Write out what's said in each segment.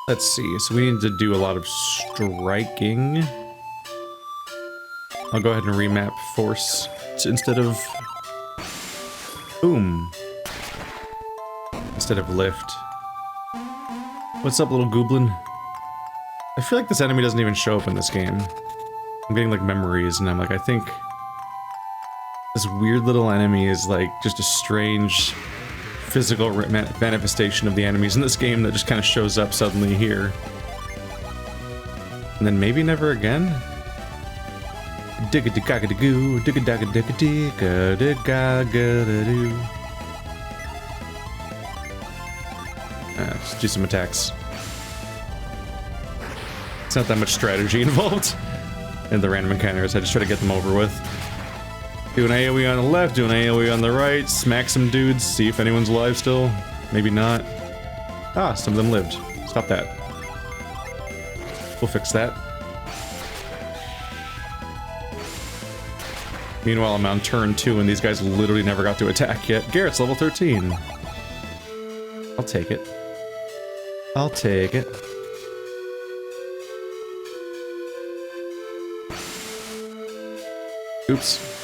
Let's see, so we need to do a lot of striking. I'll go ahead and remap force instead of boom. Instead of lift. What's up, little goblin? I feel like this enemy doesn't even show up in this game. I'm getting like memories and I'm like, I think this weird little enemy is like just a strange physical manifestation of the enemies in this game that just kind of shows up suddenly here. And then maybe never again? Digga-digga-digga-goo, digga-digga-digga-digga-digga-digga-doo. Let's do some attacks. It's not that much strategy involved in the random encounters. I just try to get them over with. Do an AoE on the left, do an AoE on the right, smack some dudes, see if anyone's alive still. Maybe not. Ah, some of them lived. Stop that. We'll fix that. Meanwhile, I'm on turn 2 and these guys literally never got to attack yet. Garrett's level 13. I'll take it. I'll take it. Oops.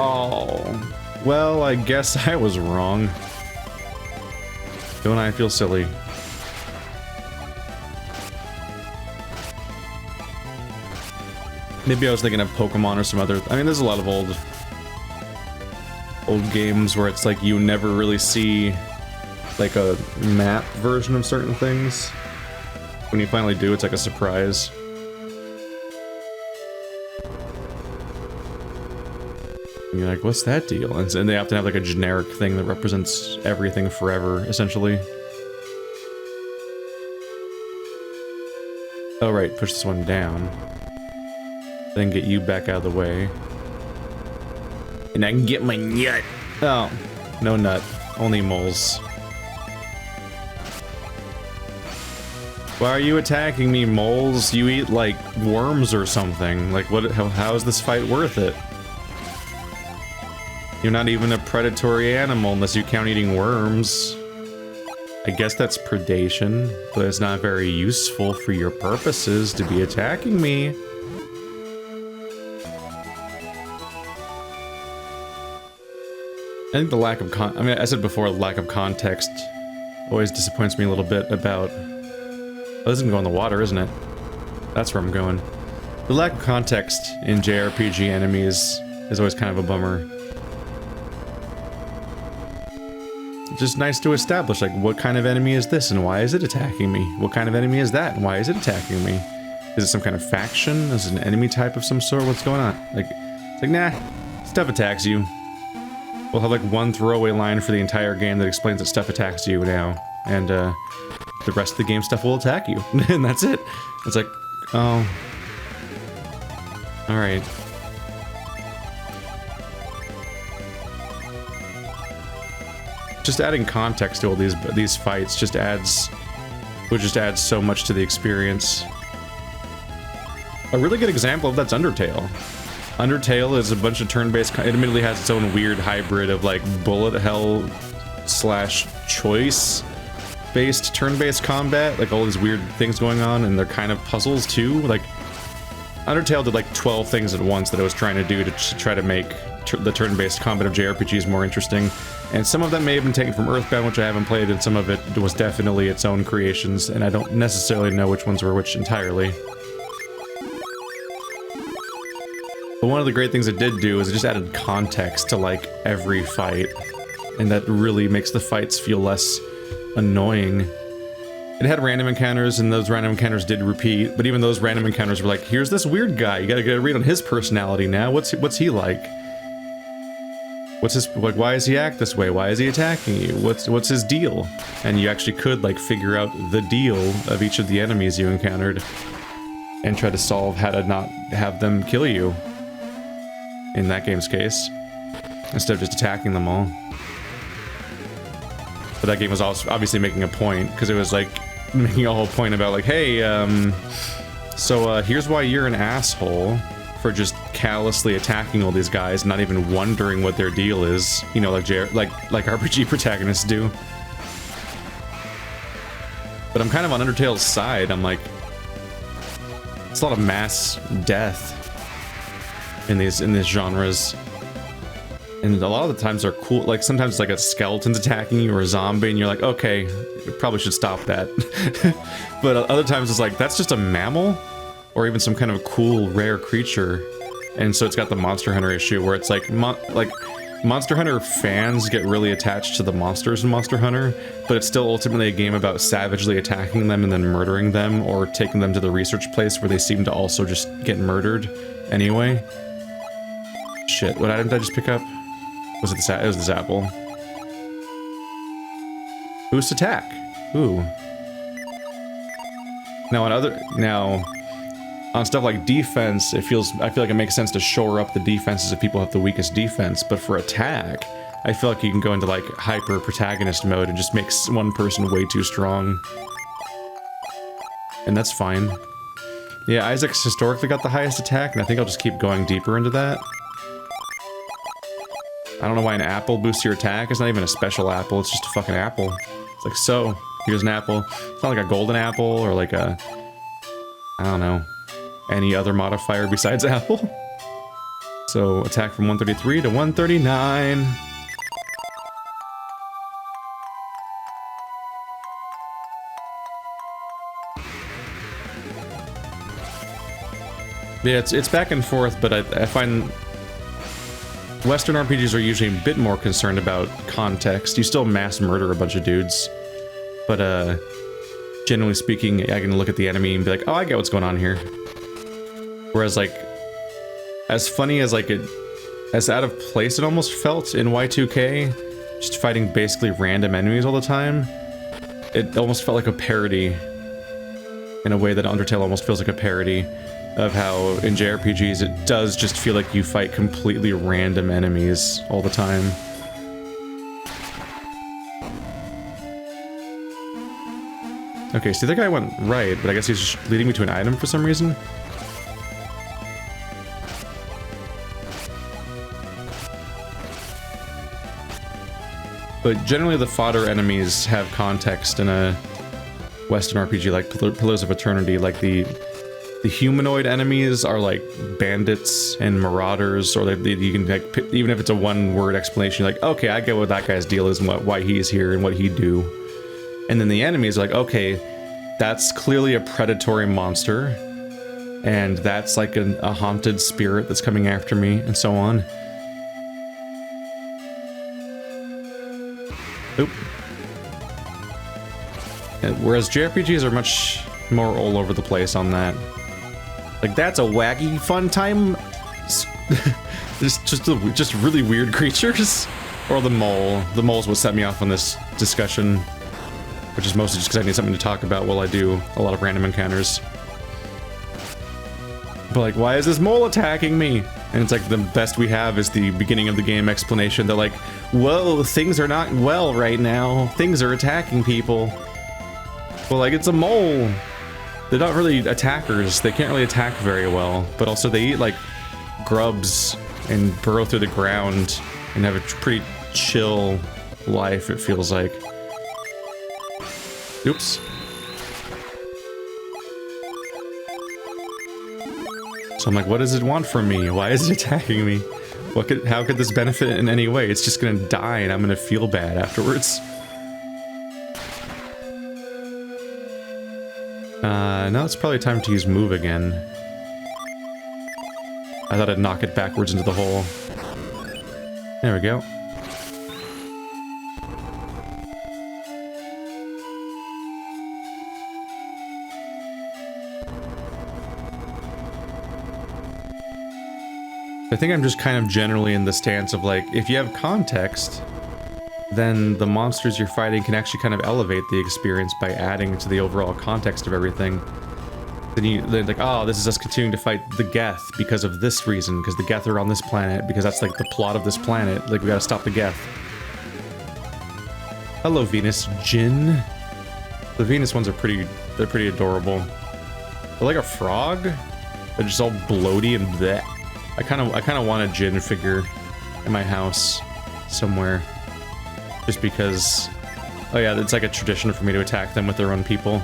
Oh, well, I guess I was wrong. Don't I feel silly? Maybe I was thinking of Pokemon or some other... I mean, there's a lot of old games where it's like you never really see like a map version of certain things. When you finally do, it's like a surprise. And you're like, what's that deal? And they have to have like a generic thing that represents everything forever, essentially. Oh right, push this one down. Then get you back out of the way. And I can get my nut. Oh, no nut. Only moles. Why are you attacking me, moles? You eat, like, worms or something. Like, what? How is this fight worth it? You're not even a predatory animal unless you count eating worms. I guess that's predation, but it's not very useful for your purposes to be attacking me. I think the lack of I mean, I said before, lack of context always disappoints me a little bit about... Oh, this is gonna go in the water, isn't it? That's where I'm going. The lack of context in JRPG enemies is always kind of a bummer. It's just nice to establish, like, what kind of enemy is this and why is it attacking me? What kind of enemy is that and why is it attacking me? Is it some kind of faction? Is it an enemy type of some sort? What's going on? Like, it's like, nah, stuff attacks you. We'll have like one throwaway line for the entire game that explains that stuff attacks you now. And the rest of the game stuff will attack you. And that's it. It's like, oh. Alright. Just adding context to all these fights just would just add so much to the experience. A really good example of that's Undertale. Undertale is a bunch of turn-based... It admittedly has its own weird hybrid of, like, bullet hell / choice-based turn-based combat. Like, all these weird things going on, and they're kind of puzzles, too. Like, Undertale did, like, 12 things at once that it was trying to do to try to make the turn-based combat of JRPGs more interesting. And some of them may have been taken from Earthbound, which I haven't played, and some of it was definitely its own creations, and I don't necessarily know which ones were which entirely. But one of the great things it did do is it just added context to, like, every fight. And that really makes the fights feel less annoying. It had random encounters, and those random encounters did repeat, but even those random encounters were like, here's this weird guy, you gotta get a read on his personality now, what's he like? What's his, like, why does he act this way? Why is he attacking you? What's his deal? And you actually could, like, figure out the deal of each of the enemies you encountered. And try to solve how to not have them kill you. In that game's case, instead of just attacking them all. But that game was also obviously making a point, because it was like making a whole point about like, hey, so here's why you're an asshole. for just callously attacking all these guys, not even wondering what their deal is. You know, like RPG protagonists do. But I'm kind of on Undertale's side. I'm like, it's a lot of mass death in these genres. And a lot of the times they're cool. Like sometimes it's like a skeleton's attacking you or a zombie and you're like, okay, you probably should stop that. But other times it's like, that's just a mammal or even some kind of cool rare creature. And so it's got the Monster Hunter issue where it's like Monster Hunter fans get really attached to the monsters in Monster Hunter, but it's still ultimately a game about savagely attacking them and then murdering them or taking them to the research place where they seem to also just get murdered anyway. Shit, what item did I just pick up? Was it the it was the Zapple. Boost attack. Ooh. Now on stuff like defense, I feel like it makes sense to shore up the defenses if people have the weakest defense, but for attack, I feel like you can go into like hyper protagonist mode and just make one person way too strong. And that's fine. Yeah, Isaac's historically got the highest attack, and I think I'll just keep going deeper into that. I don't know why an apple boosts your attack. It's not even a special apple, it's just a fucking apple. It's like, so, here's an apple. It's not like a golden apple or like a, I don't know, any other modifier besides apple. So, attack from 133 to 139. Yeah, it's back and forth, but I find Western RPGs are usually a bit more concerned about context. You still mass murder a bunch of dudes, but generally speaking, I can look at the enemy and be like, oh, I get what's going on here. Whereas, like, as funny as as out of place it almost felt in Y2K, just fighting basically random enemies all the time, it almost felt like a parody in a way that Undertale almost feels like a parody of how in JRPGs it does just feel like you fight completely random enemies all the time. Okay, so the guy went right, but I guess he's just leading me to an item for some reason. But generally the fodder enemies have context in a Western RPG like Pillars of Eternity. Like the humanoid enemies are like bandits and marauders, or you can like, even if it's a one-word explanation, you're like, okay, I get what that guy's deal is and why he's here and what he'd do. And then the enemies are like, okay, that's clearly a predatory monster, and that's like a haunted spirit that's coming after me, and so on. Oop. And whereas JRPGs are much more all over the place on that. Like, that's a wacky fun time. just really weird creatures. Or the mole. The mole's what set me off on this discussion, which is mostly just because I need something to talk about while I do a lot of random encounters. But like, why is this mole attacking me? And it's like the best we have is the beginning of the game explanation. They're like, whoa, things are not well right now. Things are attacking people. Well, like, it's a mole. They're not really attackers. They can't really attack very well. But also they eat like grubs and burrow through the ground and have a pretty chill life, it feels like. Oops. So I'm like, what does it want from me? Why is it attacking me? How could this benefit in any way? It's just gonna die and I'm gonna feel bad afterwards. Now it's probably time to use move again. I thought I'd knock it backwards into the hole. There we go. I think I'm just kind of generally in the stance of like, if you have context, then the monsters you're fighting can actually kind of elevate the experience by adding to the overall context of everything. Then like, oh, this is us continuing to fight the Geth because of this reason, because the Geth are on this planet, because that's like the plot of this planet. Like, we gotta stop the Geth. Hello, Venus Djinn. The Venus ones are pretty adorable. They're like a frog, They're just all bloaty and bleh. I kind of want a Djinn figure in my house somewhere, just because. Oh yeah, it's like a tradition for me to attack them with their own people.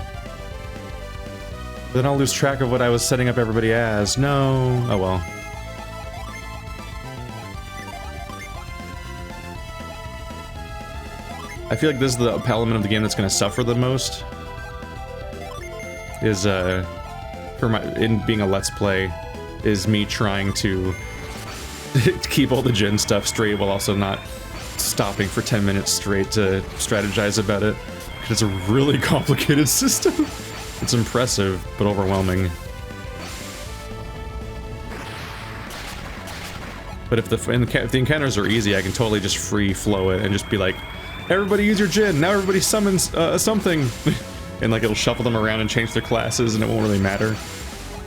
But then I'll lose track of what I was setting up everybody as. No. Oh well. I feel like this is the element of the game that's going to suffer the most. Is in being a Let's Play, is me trying to keep all the Djinn stuff straight while also not stopping for 10 minutes straight to strategize about it. It's a really complicated system. It's impressive, but overwhelming. But if the encounters are easy, I can totally just free flow it and just be like, everybody use your Djinn, now everybody summons something. And like it'll shuffle them around and change their classes and it won't really matter.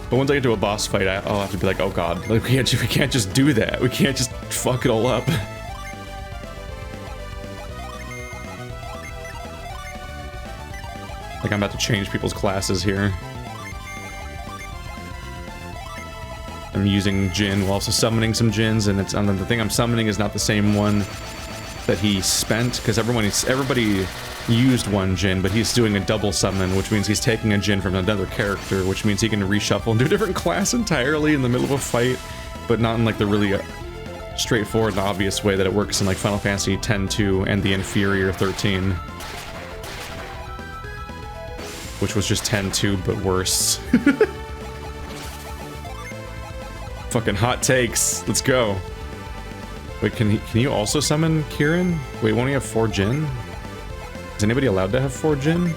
But once I get to a boss fight, I'll have to be like, oh god, like we can't just do that. We can't just fuck it all up. Like I'm about to change people's classes here. I'm using Djinn while also summoning some Djinns, and the thing I'm summoning is not the same one that he spent, because everybody used one Djinn, but he's doing a double summon, which means he's taking a Djinn from another character, which means he can reshuffle and do a different class entirely in the middle of a fight, but not in like the really straightforward and obvious way that it works in like Final Fantasy X-2 and the inferior 13. Which was just 10-2, but worse. Fucking hot takes. Let's go. Wait, can you also summon Kieran? Wait, won't he have 4 Djinn? Is anybody allowed to have 4 Djinn?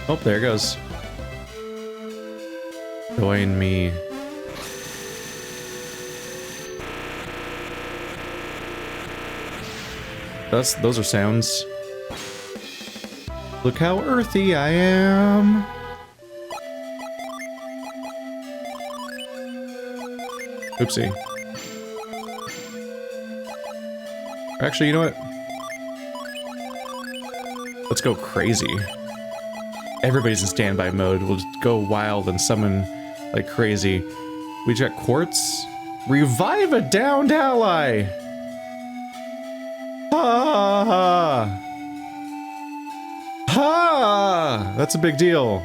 Oh, there it goes. Join me. Those are sounds. Look how earthy I am. Oopsie. Actually, you know what? Let's go crazy. Everybody's in standby mode. We'll just go wild and summon like crazy. We just got Quartz. Revive a downed ally! Ha! Ha! That's a big deal.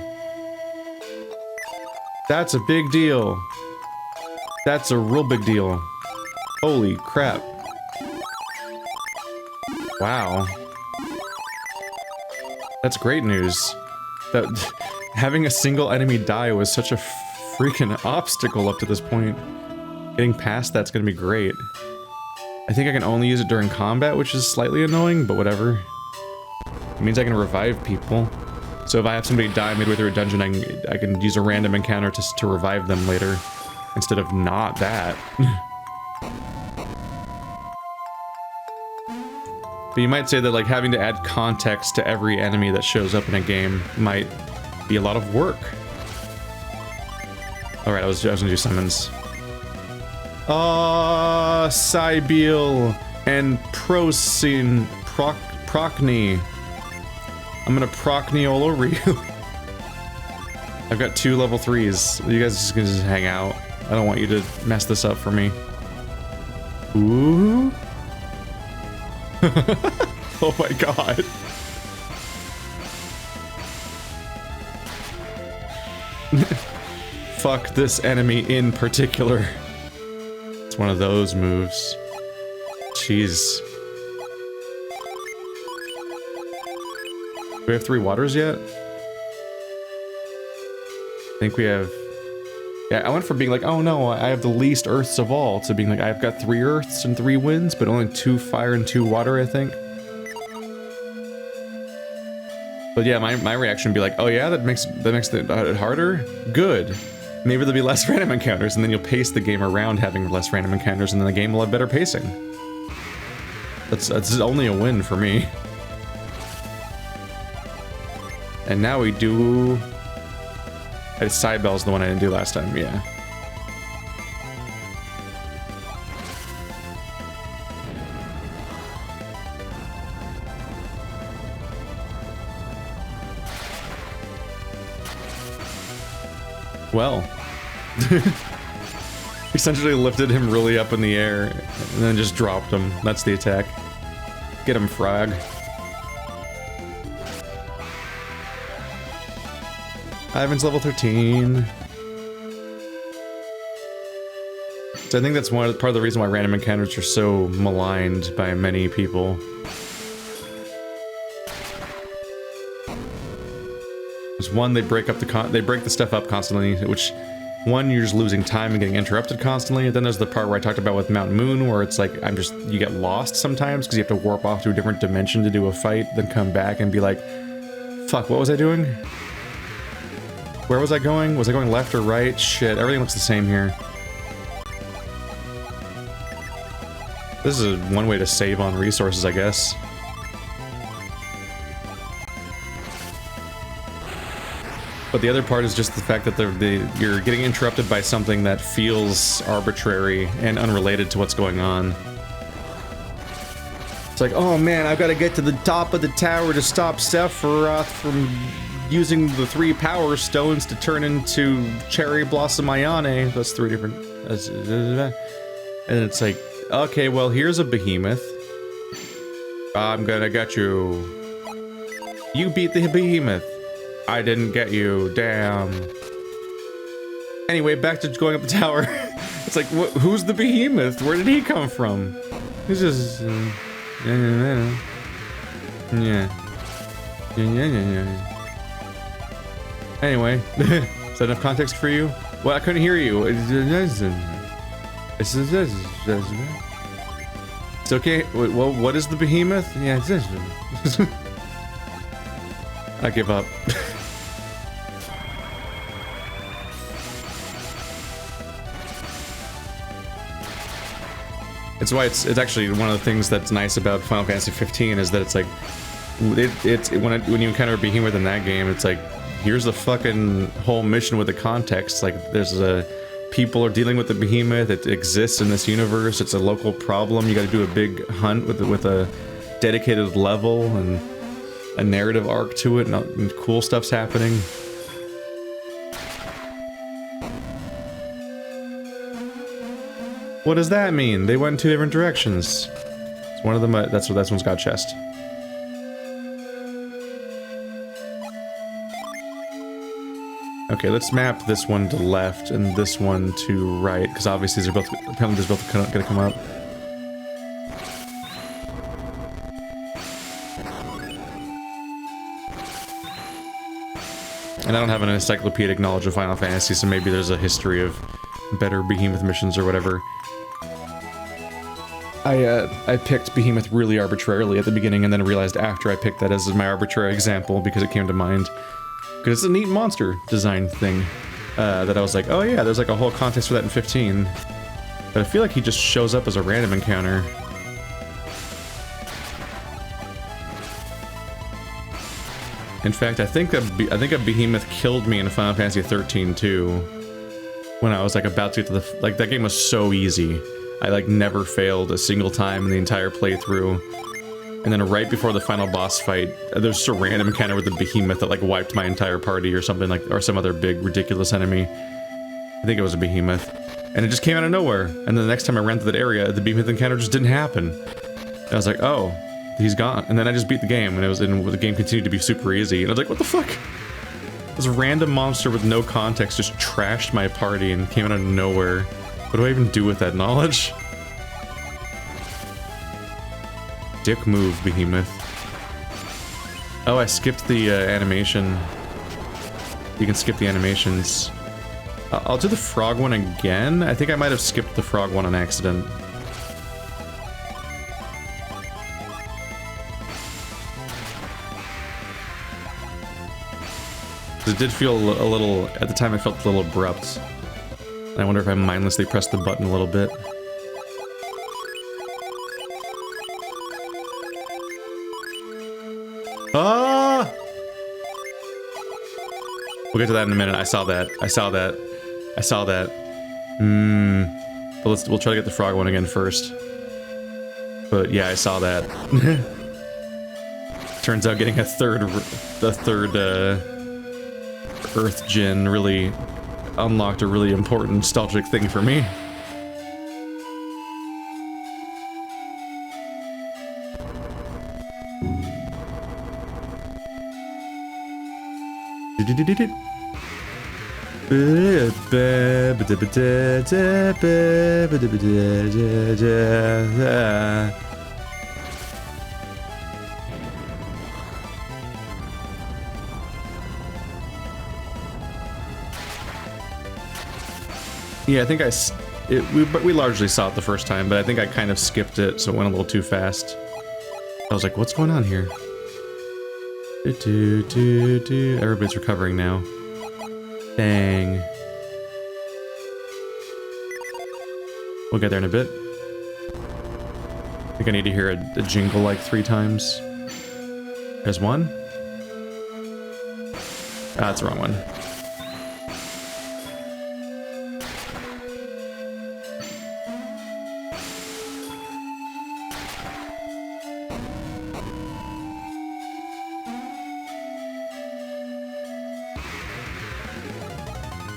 That's a big deal. That's a real big deal. Holy crap. Wow. That's great news. That having a single enemy die was such a freaking obstacle up to this point. Getting past that's gonna be great. I think I can only use it during combat, which is slightly annoying, but whatever. It means I can revive people. So if I have somebody die midway through a dungeon, I can use a random encounter to revive them later, instead of not that. But you might say that like having to add context to every enemy that shows up in a game might be a lot of work. Alright, I was gonna do summons. Cybele and Procny. I'm gonna Procny all over you. I've got 2 level 3s. You guys just gonna hang out. I don't want you to mess this up for me. Ooh. Oh my god. Fuck this enemy in particular. It's one of those moves. Jeez. Do we have 3 waters yet? I think we have... Yeah, I went from being like, oh no, I have the least earths of all, to being like, I've got 3 earths and 3 winds, but only 2 fire and 2 water, I think. But yeah, my reaction would be like, oh yeah, that makes it harder? Good. Maybe there'll be less random encounters, and then you'll pace the game around having less random encounters, and then the game will have better pacing. That's only a win for me. And now we do Cybel's the one I didn't do last time, yeah. Well. Essentially lifted him really up in the air and then just dropped him. That's the attack. Get him, frog. Ivan's level 13. So I think that's part of the reason why random encounters are so maligned by many people. There's one, they break the stuff up constantly, which one, you're just losing time and getting interrupted constantly. And then there's the part where I talked about with Mount Moon, where it's like you get lost sometimes because you have to warp off to a different dimension to do a fight, then come back and be like, fuck, what was I doing? Where was I going? Was I going left or right? Shit, everything looks the same here. This is one way to save on resources, I guess. But the other part is just the fact that you're getting interrupted by something that feels arbitrary and unrelated to what's going on. It's like, oh man, I've got to get to the top of the tower to stop Sephiroth from using the 3 power stones to turn into Cherry Blossom Ayane. That's 3 different... And it's like, okay, well, here's a behemoth. I'm gonna get you. You beat the behemoth. I didn't get you, damn. Anyway, back to going up the tower. It's like, who's the behemoth? Where did he come from? He's just... yeah. Anyway, is that enough context for you? Well, I couldn't hear you. It's okay. Well, what is the behemoth? Yeah, I give up. It's why it's actually one of the things that's nice about Final Fantasy 15 is that it's like when you encounter a behemoth in that game, it's like here's the fucking whole mission with the context. Like there's people are dealing with the behemoth. It exists in this universe. It's a local problem. You got to do a big hunt with a dedicated level and a narrative arc to it, and cool stuff's happening. What does that mean? They went in 2 different directions. It's one of them. That's one's got chest. Okay, let's map this one to left and this one to right, because obviously they're both apparently they're both gonna come up. And I don't have an encyclopedic knowledge of Final Fantasy, so maybe there's a history of better behemoth missions or whatever. I picked behemoth really arbitrarily at the beginning, and then realized after I picked that as my arbitrary example because it came to mind. Because it's a neat monster design thing that I was like, oh yeah, there's like a whole context for that in 15. But I feel like he just shows up as a random encounter. In fact, I think a behemoth killed me in Final Fantasy 13 too. When I was like about to get to the like that game was so easy. I like never failed a single time in the entire playthrough. And then right before the final boss fight, there's just a random encounter with the behemoth that like wiped my entire party or something like, or some other big ridiculous enemy. I think it was a behemoth. And it just came out of nowhere. And then the next time I ran through that area, the behemoth encounter just didn't happen. And I was like, oh, he's gone. And then I just beat the game, and the game continued to be super easy. And I was like, what the fuck? This random monster with no context just trashed my party and came out of nowhere. What do I even do with that knowledge? Dick move, behemoth. Oh, I skipped the animation. You can skip the animations. I'll do the frog one again. I think I might have skipped the frog one on accident. It did feel a little, at the time it felt a little abrupt. I wonder if I mindlessly pressed the button a little bit. Ah! We'll get to that in a minute. I saw that. I saw that. I saw that. But we'll try to get the frog one again first. But yeah, I saw that. Turns out getting the third Earth Djinn really unlocked a really important nostalgic thing for me. Yeah, I think we largely saw it the first time, but I think I kind of skipped it, so it went a little too fast. I was like, what's going on here? Everybody's recovering now. Dang. We'll get there in a bit. I think I need to hear a jingle like 3 times. There's one. Ah, that's the wrong one.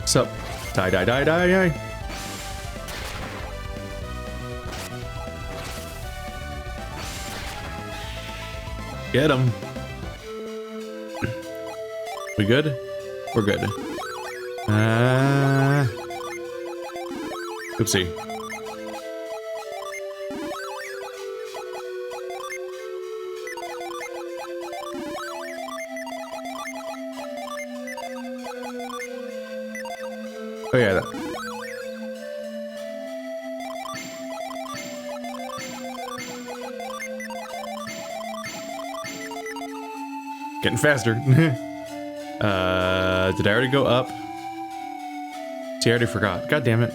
Sup? Die, die, die, die, die. Get him. We good? We're good. Oopsie. Oh yeah, that. Getting faster. Did I already go up? See, I already forgot. God damn it.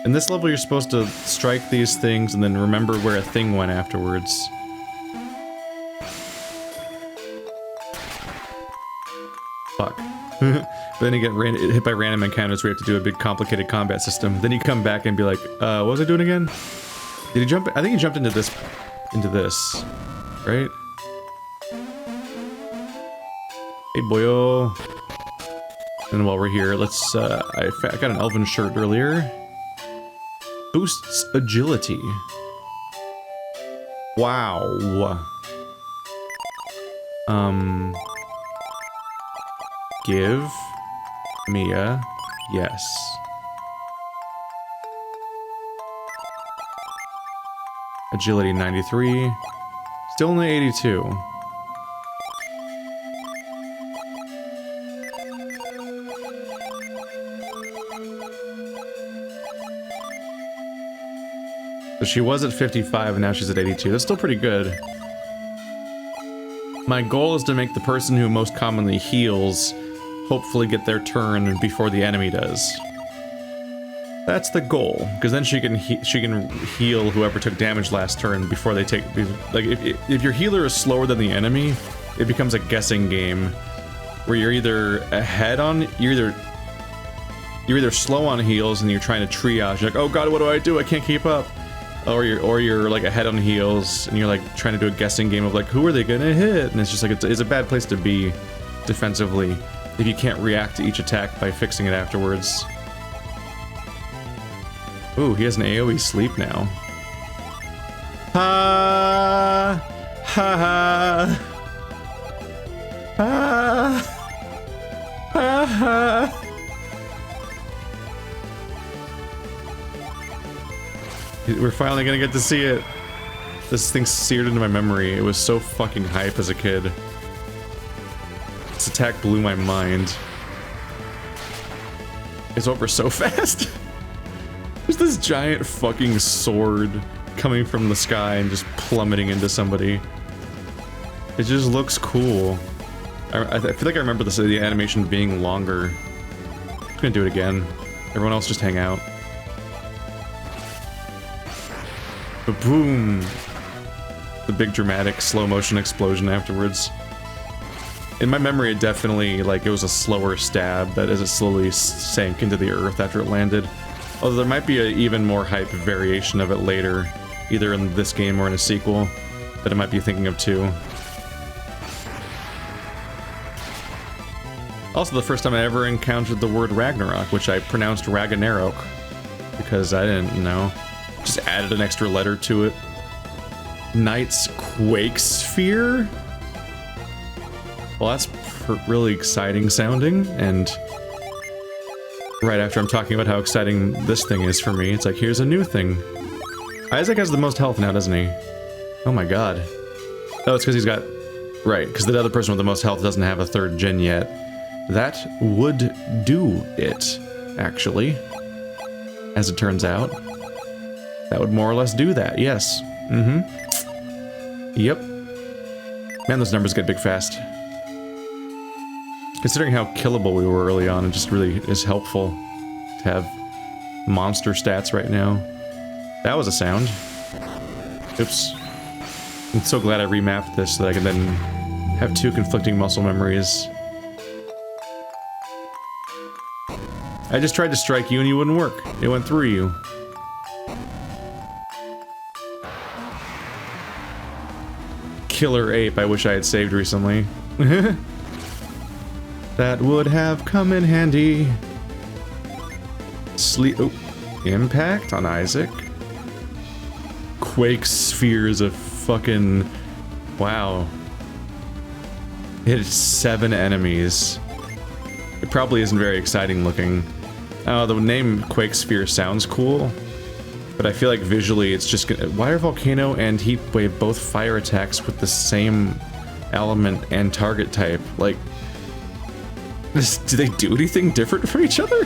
In this level, you're supposed to strike these things and then remember where a thing went afterwards. Fuck. But then you get hit by random encounters where you have to do a big complicated combat system. Then you come back and be like, what was I doing again? Did he jump? I think he jumped into this, right? Hey boyo. And while we're here, let's, I got an elven shirt earlier. Boosts agility. Wow. Give me a yes. Agility 93. Still only 82. So she was at 55 and now she's at 82. That's still pretty good. My goal is to make the person who most commonly heals hopefully get their turn before the enemy does. That's the goal, because then she can heal whoever took damage last turn before they take. Like if your healer is slower than the enemy, it becomes a guessing game where you're either you're either slow on heals and you're trying to triage. You're like, oh god, what do I do? I can't keep up. Or you're like ahead on heals and you're like trying to do a guessing game of like, who are they gonna hit? And it's just like it's a bad place to be defensively if you can't react to each attack by fixing it afterwards. Ooh, he has an AoE sleep now. Ha ha ha ha ha ha. We're finally gonna get to see it. This thing's seared into my memory. It was so fucking hype as a kid. This attack blew my mind. It's over so fast. There's this giant fucking sword coming from the sky and just plummeting into somebody. It just looks cool. I feel like I remember the animation being longer. I'm just gonna do it again. Everyone else just hang out. Boom! The big dramatic slow motion explosion afterwards. In my memory, it definitely, like, it was a slower stab that as it slowly sank into the earth after it landed. Although there might be an even more hype variation of it later, either in this game or in a sequel, that I might be thinking of too. Also, the first time I ever encountered the word Ragnarok, which I pronounced Ragnarok, because I didn't know. Just added an extra letter to it. Knight's Quake Sphere? Well, that's really exciting sounding, and right after I'm talking about how exciting this thing is for me, it's like, here's a new thing. Isaac has the most health now, doesn't he? Oh my god. Oh, it's because he's got... Right, because the other person with the most health doesn't have a third Djinn yet. That would do it, actually. As it turns out. That would more or less do that, yes. Mm-hmm. Yep. Man, those numbers get big fast. Considering how killable we were early on, it just really is helpful to have monster stats right now. That was a sound. Oops. I'm so glad I remapped this so that I can then have two conflicting muscle memories. I just tried to strike you and you wouldn't work. It went through you. Killer ape I wish I had saved recently. That would have come in handy. Sleep. Oh, impact on Isaac. Quake spheres of fucking. Wow. Hit 7 enemies. It probably isn't very exciting looking. Oh, the name Quake Sphere sounds cool, but I feel like visually it's just gonna. Why are Volcano and Heat Wave both fire attacks with the same element and target type? Like. Do they do anything different from each other?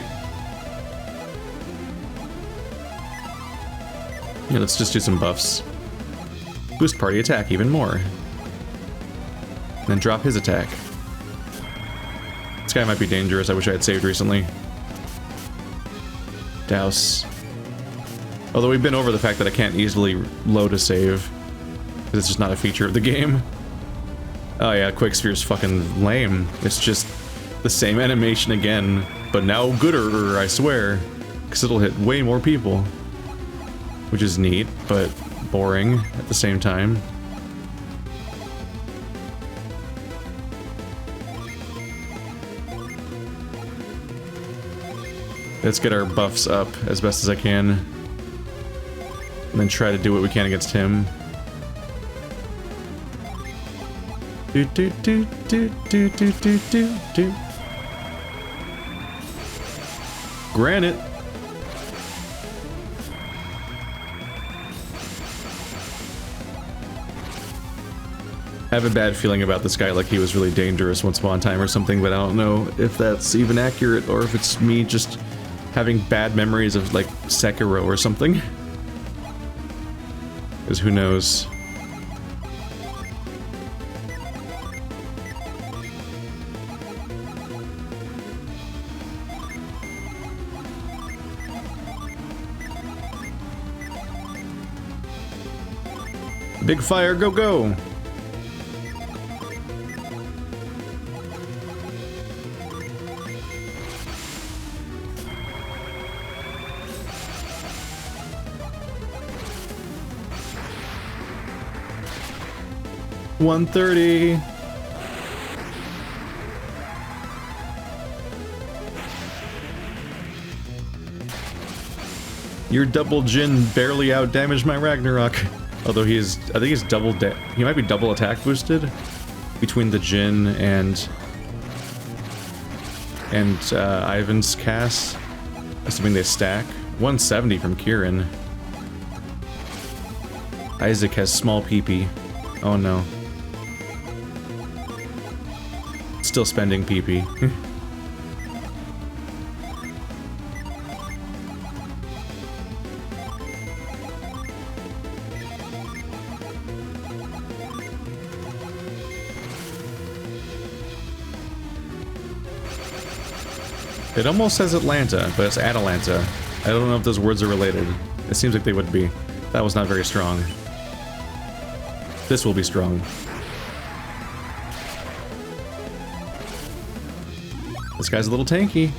Yeah, let's just do some buffs. Boost party attack even more. And then drop his attack. This guy might be dangerous. I wish I had saved recently. Douse. Although we've been over the fact that I can't easily load a save. Because it's just not a feature of the game. Oh yeah, Quake Sphere's fucking lame. It's just the same animation again, but now gooder, I swear. Because it'll hit way more people. Which is neat, but boring at the same time. Let's get our buffs up as best as I can. And then try to do what we can against him. Do do do do do do do do do. Granite. I have a bad feeling about this guy, like he was really dangerous once upon a time or something, but I don't know if that's even accurate or if it's me just having bad memories of like Sekiro or something. Because who knows? Big fire, go go! $130. Your double Djinn barely out-damaged my Ragnarok. Although I think he's he might be double attack boosted between the Djinn and Ivan's cast, assuming they stack. 170 from Kieran. Isaac has small PP. Oh no. Still spending PP. It almost says Atlanta, but it's Atalanta. I don't know if those words are related. It seems like they would be. That was not very strong. This will be strong. This guy's a little tanky.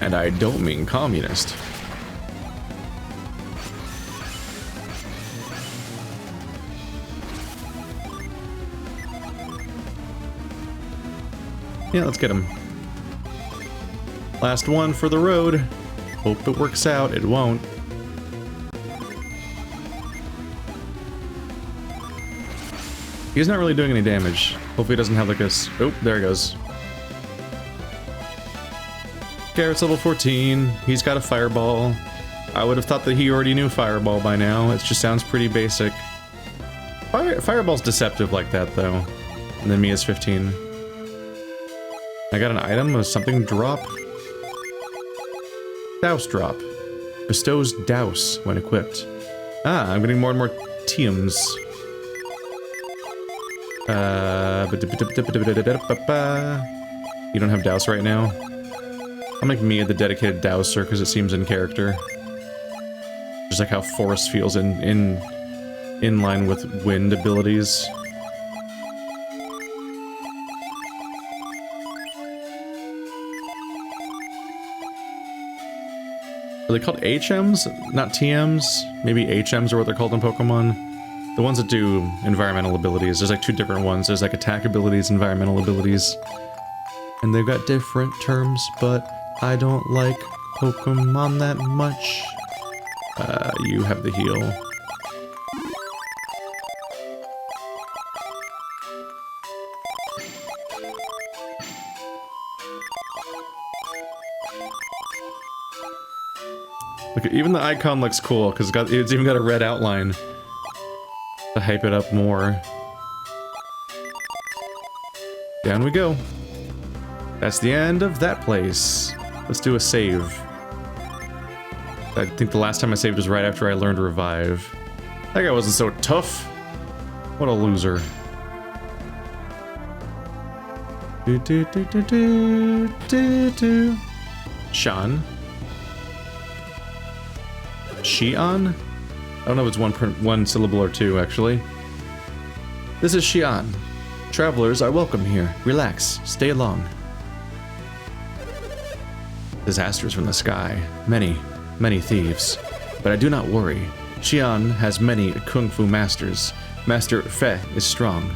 And I don't mean communist. Yeah, let's get him. Last one for the road. Hope it works out. It won't. He's not really doing any damage. Hopefully he doesn't have like a... Oh, there he goes. Garrett's level 14. He's got a fireball. I would have thought that he already knew fireball by now. It just sounds pretty basic. Fireball's deceptive like that, though. And then Mia's 15. I got an item of something drop. Douse drop. Bestows douse when equipped. Ah, I'm getting more and more teams. You don't have douse right now? I'll make Mia the dedicated douser because it seems in character. Just like how forest feels in line with wind abilities. Are they called HMs? Not TMs? Maybe HMs are what they're called in Pokemon. The ones that do environmental abilities. There's like two different ones. There's like attack abilities, environmental abilities. And they've got different terms, but I don't like Pokemon that much. You have the heal. Look, even the icon looks cool, because it's even got a red outline to hype it up more. Down we go. That's the end of that place. Let's do a save. I think the last time I saved was right after I learned Revive. That guy wasn't so tough. What a loser. Xian. Xian? I don't know if it's one syllable or two, actually. This is Xian. Travelers are welcome here. Relax. Stay long. Disasters from the sky. Many, many thieves. But I do not worry. Xian has many kung fu masters. Master Fe is strong.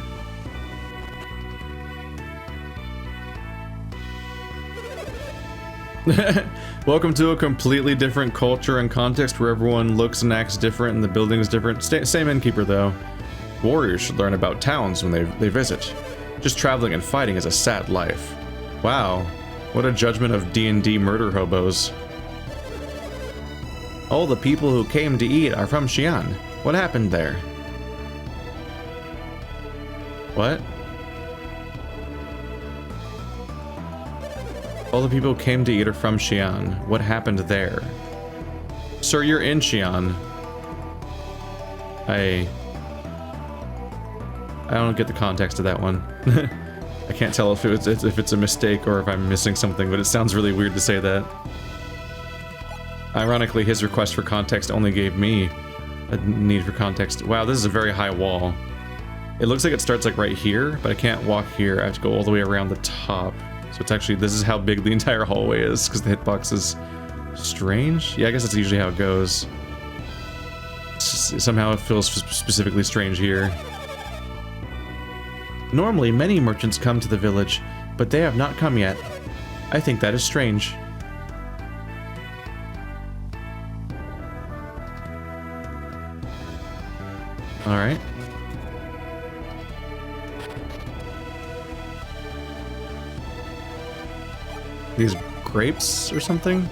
Welcome to a completely different culture and context where everyone looks and acts different and the building is different. Same innkeeper, though. Warriors should learn about towns when they visit. Just traveling and fighting is a sad life. Wow. What a judgment of D&D murder hobos. All the people who came to eat are from Xian. What happened there? What? All the people who came to eat are from Xian. What happened there? Sir, you're in Xian. I don't get the context of that one. I can't tell if it's a mistake or if I'm missing something, but it sounds really weird to say that. Ironically, his request for context only gave me a need for context. Wow, this is a very high wall. It looks like it starts like right here, but I can't walk here. I have to go all the way around the top. So it's actually, this is how big the entire hallway is, because the hitbox is strange? Yeah, I guess that's usually how it goes. Somehow it feels specifically strange here. Normally, many merchants come to the village, but they have not come yet. I think that is strange. Alright. These grapes or something?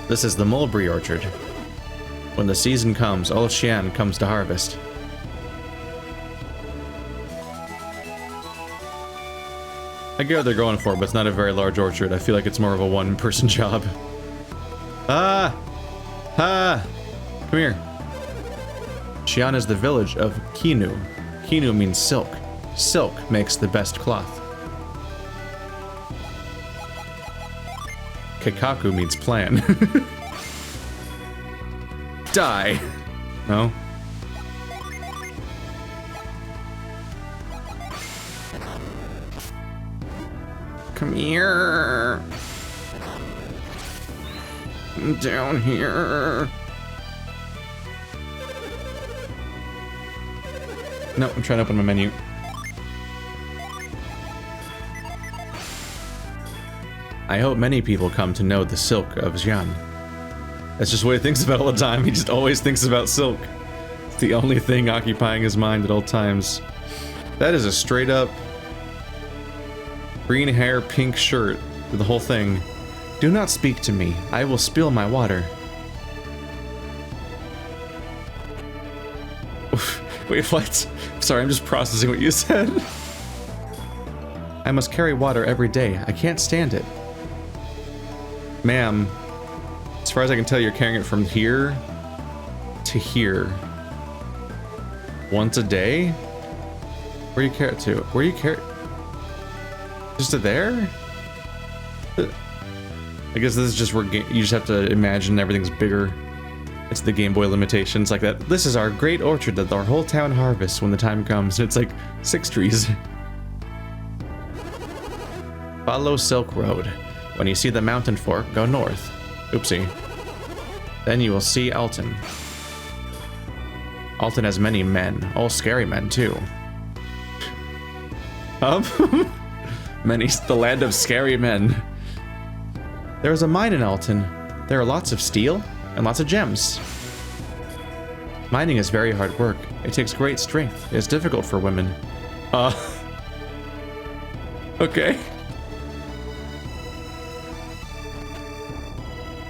This is the Mulberry Orchard. When the season comes, all of Xian comes to harvest. I get what they're going for, but it's not a very large orchard. I feel like it's more of a one-person job. Ah! Ah! Come here. Xian is the village of Kinu. Kinu means silk. Silk makes the best cloth. Kikaku means plan. Die. No? I'm here. I'm down here. No, I'm trying to open my menu. I hope many people come to know the silk of Xian. That's just what he thinks about all the time. He just always thinks about silk. It's the only thing occupying his mind at all times. That is a straight up green hair, pink shirt with the whole thing. Do not speak to me. I will spill my water. Wait, what? Sorry, I'm just processing what you said. I must carry water every day. I can't stand it. Ma'am, as far as I can tell, you're carrying it from here to here. Once a day? Where do you carry it to? Where do you carry? Just to there? I guess this is just where you just have to imagine everything's bigger. It's the Game Boy limitations like that. This is our great orchard that our whole town harvests when the time comes. It's like 6 trees. Follow Silk Road. When you see the mountain fork, go north. Oopsie. Then you will see Alton. Alton has many men, all scary men too. The land of scary men. There is a mine in Alton. There are lots of steel and lots of gems. Mining is very hard work. It takes great strength. It is difficult for women. Okay.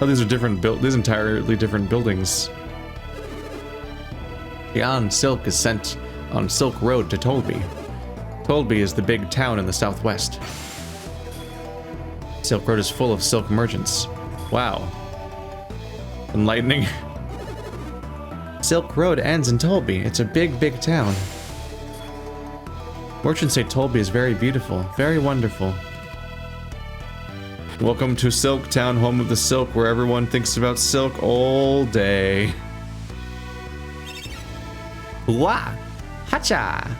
Oh, these are different these entirely different buildings. Xian silk is sent on Silk Road to Tolby. Tolby is the big town in the southwest. Silk Road is full of silk merchants. Wow. Enlightening. Silk Road ends in Tolby. It's a big, big town. Merchants say Tolby is very beautiful, very wonderful. Welcome to Silk Town, home of the silk, where everyone thinks about silk all day. Wah! Hacha!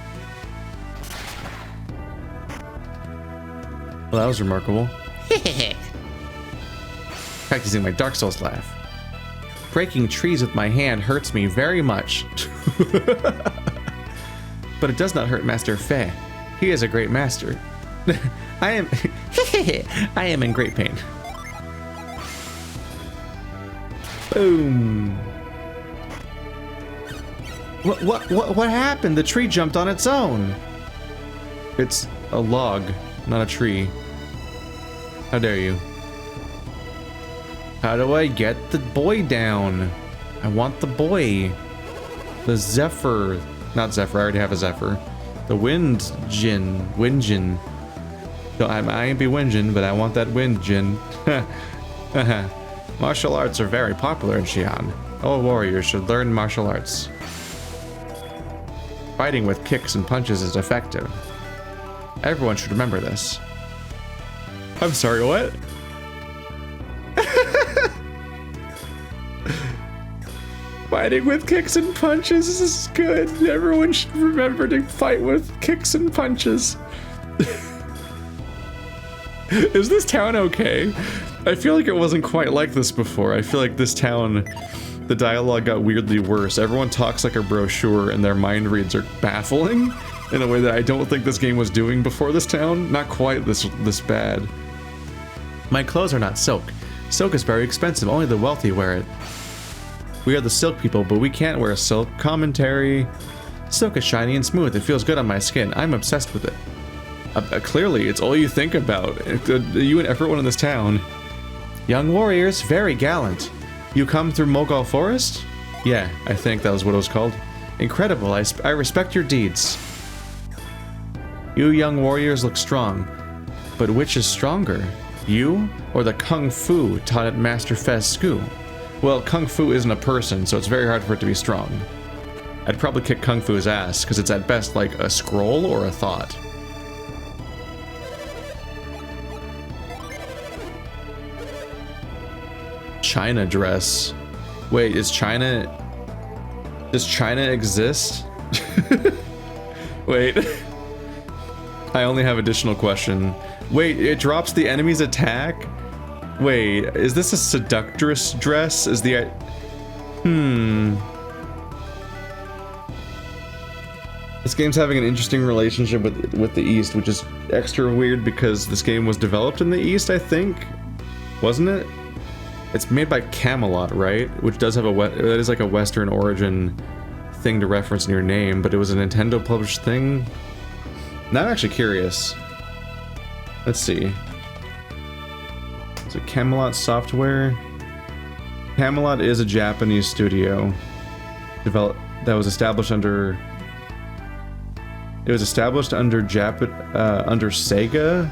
Well, that was remarkable. Practicing my Dark Souls laugh. Breaking trees with my hand hurts me very much. But it does not hurt Master Fei. He is a great master. I am in great pain. Boom. What happened? The tree jumped on its own. It's a log, not a tree. How dare you? How do I get the boy down? I want the boy. The Zephyr. Not Zephyr, I already have a Zephyr. The Wind Djinn. So I ain't be whinging, but I want that wind Djinn. Martial arts are very popular in Xian. All warriors should learn martial arts. Fighting with kicks and punches is effective. Everyone should remember this. I'm sorry, what? Fighting with kicks and punches is good. Everyone should remember to fight with kicks and punches. Is this town okay? I feel like it wasn't quite like this before. I feel like this town, the dialogue got weirdly worse. Everyone talks like a brochure and their mind reads are baffling in a way that I don't think this game was doing before this town. Not quite this bad. My clothes are not silk. Silk is very expensive. Only the wealthy wear it. We are the silk people, but we can't wear silk. Commentary. Silk is shiny and smooth. It feels good on my skin. I'm obsessed with it. Clearly, it's all you think about. You and everyone in this town. Young warriors, very gallant. You come through Mogul Forest? Yeah, I think that was what it was called. Incredible. I respect your deeds. You young warriors look strong. But which is stronger? You or the Kung Fu taught at Master Fei's school? Well, Kung Fu isn't a person, so it's very hard for it to be strong. I'd probably kick Kung Fu's ass, because it's at best like a scroll or a thought. China dress. Wait, does China exist? Wait. I only have additional question. Wait, it drops the enemy's attack? Wait, is this a seductress dress? Is the... This game's having an interesting relationship with the East, which is extra weird because this game was developed in the East, I think? Wasn't it? It's made by Camelot, right? Which does have that is like a Western origin thing to reference in your name, but it was a Nintendo published thing? Now I'm actually curious. Let's see. Is it Camelot Software? Camelot is a Japanese studio that was established under... It was established under under Sega.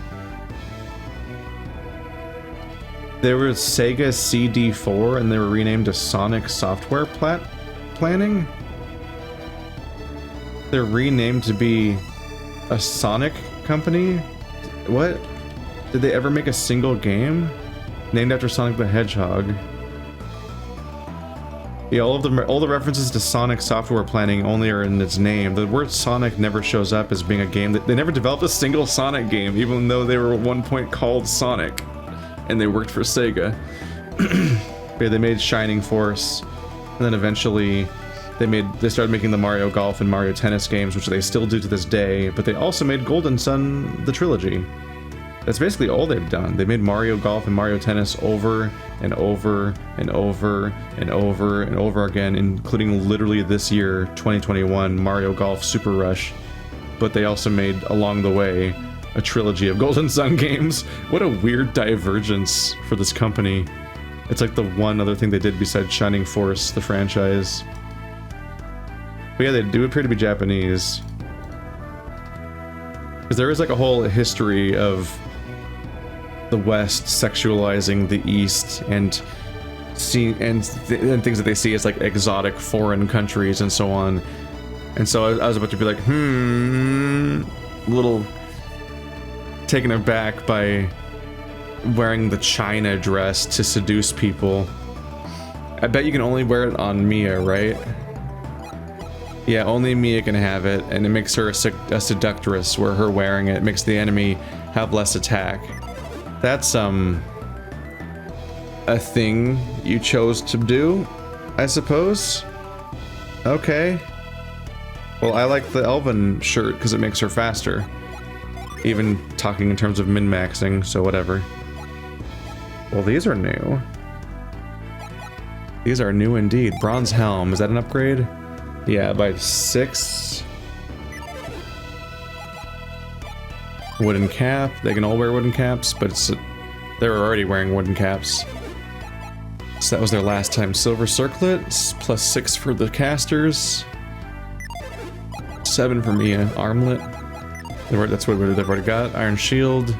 They were Sega CD4 and they were renamed to Sonic Software Planning. They're renamed to be a Sonic company? What? Did they ever make a single game? Named after Sonic the Hedgehog. Yeah, all the references to Sonic Software Planning only are in its name. The word Sonic never shows up as being a game. They never developed a single Sonic game, even though they were at one point called Sonic, and they worked for Sega. Yeah, they made Shining Force, and then eventually they started making the Mario Golf and Mario Tennis games, which they still do to this day. But they also made Golden Sun, the trilogy. That's basically all they've done. They made Mario Golf and Mario Tennis over and over and over and over and over again, including literally this year, 2021, Mario Golf Super Rush. But they also made, along the way, a trilogy of Golden Sun games. What a weird divergence for this company. It's like the one other thing they did besides Shining Force, the franchise. But yeah, they do appear to be Japanese. Because there is like a whole history of the West sexualizing the East and things that they see as like exotic foreign countries and so on. And so I was about to be like, a little taken aback by wearing the China dress to seduce people. I bet you can only wear it on Mia, right? Yeah, only Mia can have it, and it makes her a seductress, where her wearing it makes the enemy have less attack. That's, a thing you chose to do, I suppose? Okay. Well, I like the Elven shirt because it makes her faster. Even talking in terms of min-maxing, so whatever. Well, these are new. These are new indeed. Bronze Helm, is that an upgrade? Yeah, by 6. Wooden cap. They can all wear wooden caps, but they were already wearing wooden caps. So that was their last time. Silver circlet, plus 6 for the casters. 7 for Mia. Armlet. That's what they've already got. Iron shield.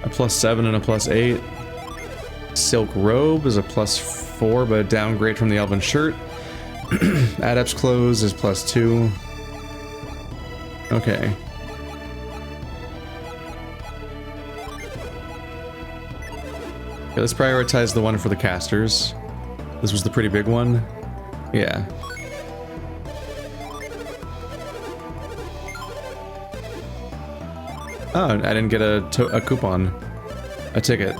A plus 7 and a plus 8. Silk robe is a plus 4, but a downgrade from the elven shirt. Adept's clothes is plus 2. Okay. Okay, let's prioritize the one for the casters. This was the pretty big one. Yeah. Oh, I didn't get a coupon. A ticket.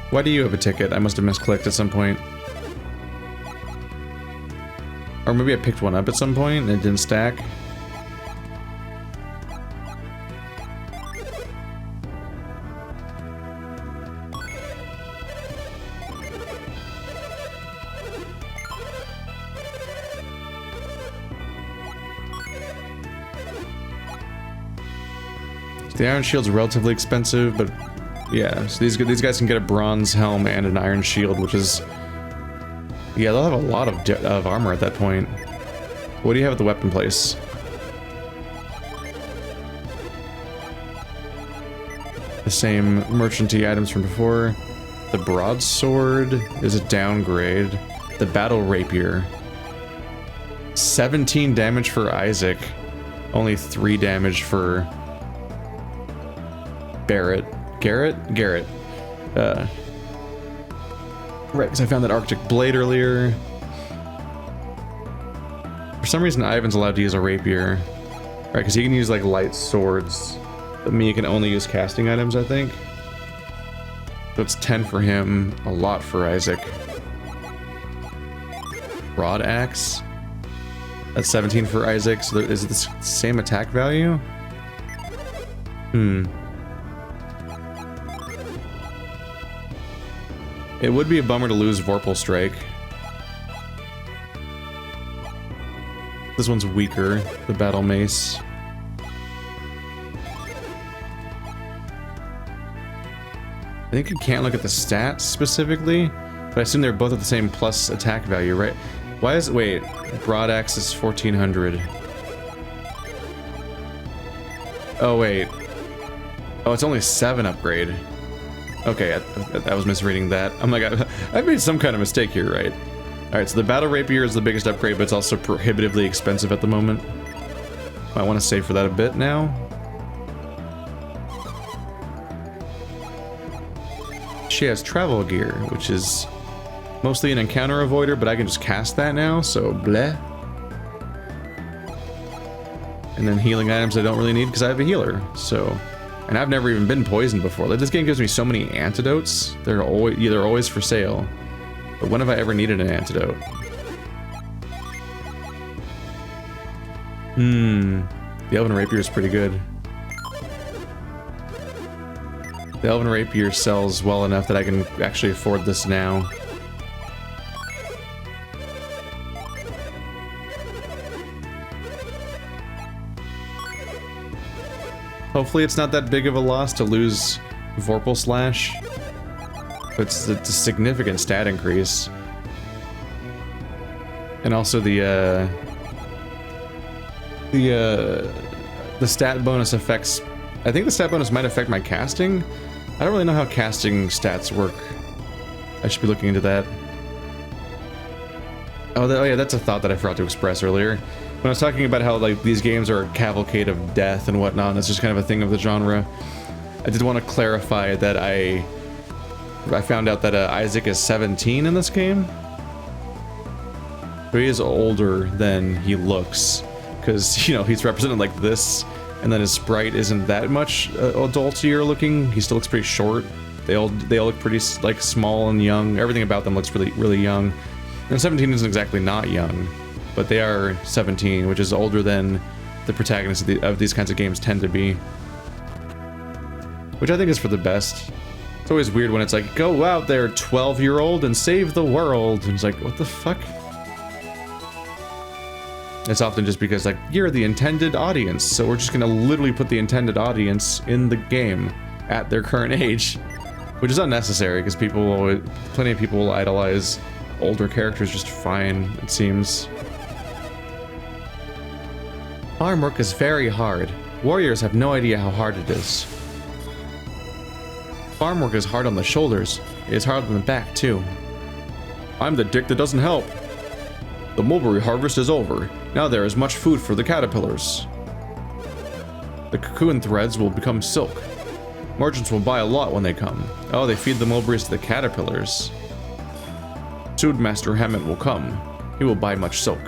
Why do you have a ticket? I must have misclicked at some point. Or maybe I picked one up at some point and it didn't stack. The iron shield's relatively expensive, but yeah, so these guys can get a bronze helm and an iron shield, which is... Yeah, they'll have a lot of armor at that point. What do you have at the weapon place? The same merchanty items from before. The broadsword is a downgrade. The battle rapier. 17 damage for Isaac. Only 3 damage for... Garrett. Right, because I found that Arctic Blade earlier. For some reason Ivan's allowed to use a rapier. Right, because he can use like light swords. But me can only use casting items, I think. So it's 10 for him, a lot for Isaac. Broad axe. That's 17 for Isaac. So is it the same attack value? It would be a bummer to lose Vorpal Strike. This one's weaker, the Battle Mace. I think you can't look at the stats specifically, but I assume they're both at the same plus attack value, right? Why is it, wait, Broad Axe is 1400. Oh, wait. Oh, it's only 7 upgrade. Okay, I was misreading that. I'm like, I made some kind of mistake here, right? Alright, so the Battle Rapier is the biggest upgrade, but it's also prohibitively expensive at the moment. Might want to save for that a bit now. She has travel gear, which is mostly an encounter avoider, but I can just cast that now, so bleh. And then healing items I don't really need because I have a healer, so... And I've never even been poisoned before. Like, this game gives me so many antidotes. They're always for sale. But when have I ever needed an antidote? The Elven Rapier is pretty good. The Elven Rapier sells well enough that I can actually afford this now. Hopefully it's not that big of a loss to lose Vorpal Slash. But it's a significant stat increase. And also the stat bonus affects... I think the stat bonus might affect my casting? I don't really know how casting stats work. I should be looking into that. Oh yeah, that's a thought that I forgot to express earlier. When I was talking about how like these games are a cavalcade of death and whatnot, and it's just kind of a thing of the genre, I did want to clarify that I found out that Isaac is 17 in this game. So he is older than he looks, because, you know, he's represented like this, and then his sprite isn't that much adultier looking. He still looks pretty short. They all look pretty like small and young. Everything about them looks really young. And 17 isn't exactly not young, but they are 17, which is older than the protagonists of these kinds of games tend to be. Which I think is for the best. It's always weird when it's like, go out there, 12-year-old, and save the world. And it's like, what the fuck? It's often just because, like, you're the intended audience, so we're just gonna literally put the intended audience in the game at their current age. Which is unnecessary, because plenty of people will idolize older characters just fine, it seems. Farm work is very hard. Warriors have no idea how hard it is. Farm work is hard on the shoulders. It is hard on the back, too. I'm the dick that doesn't help. The mulberry harvest is over. Now there is much food for the caterpillars. The cocoon threads will become silk. Merchants will buy a lot when they come. Oh, they feed the mulberries to the caterpillars. Soon Master Hammett will come. He will buy much silk.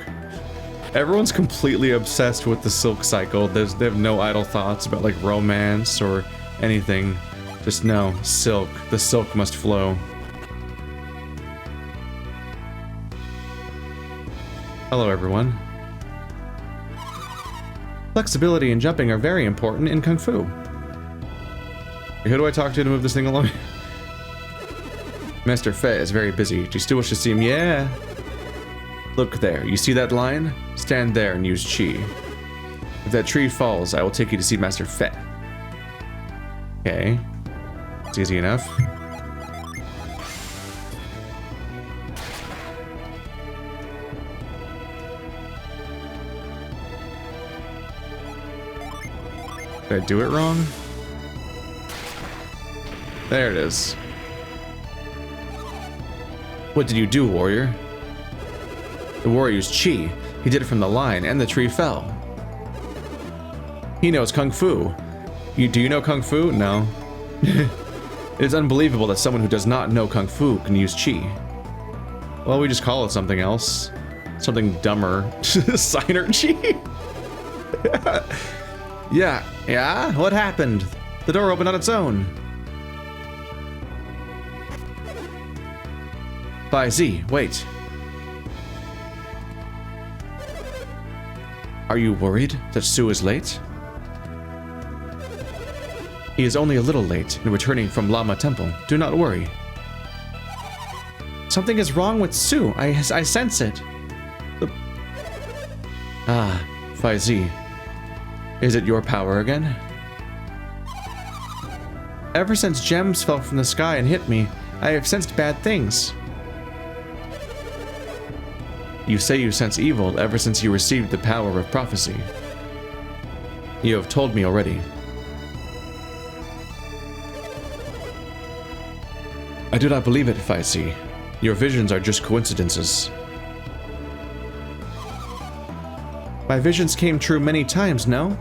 Everyone's completely obsessed with the silk cycle. They have no idle thoughts about like romance or anything. Just no, silk. The silk must flow. Hello everyone. Flexibility and jumping are very important in Kung Fu. Who do I talk to move this thing along? Master Fei is very busy. Do you still wish to see him? Yeah. Look there. You see that line? Stand there and use Chi. If that tree falls, I will take you to see Master Fei. Okay. It's easy enough. Did I do it wrong? There it is. What did you do, warrior? The warrior used Chi. He did it from the line, and the tree fell. He knows Kung Fu. Do you know Kung Fu? No. It is unbelievable that someone who does not know Kung Fu can use Chi. Well, we just call it something else. something dumber. Psynergy? Yeah? What happened? The door opened on its own. By Z, wait. Are you worried that Sue is late? He is only a little late in returning from Lama Temple. Do not worry. Something is wrong with Sue. I sense it. Faizi. Is it your power again? Ever since gems fell from the sky and hit me, I have sensed bad things. You say you sense evil ever since you received the power of prophecy. You have told me already. I do not believe it, Faizi. Your visions are just coincidences. My visions came true many times, no?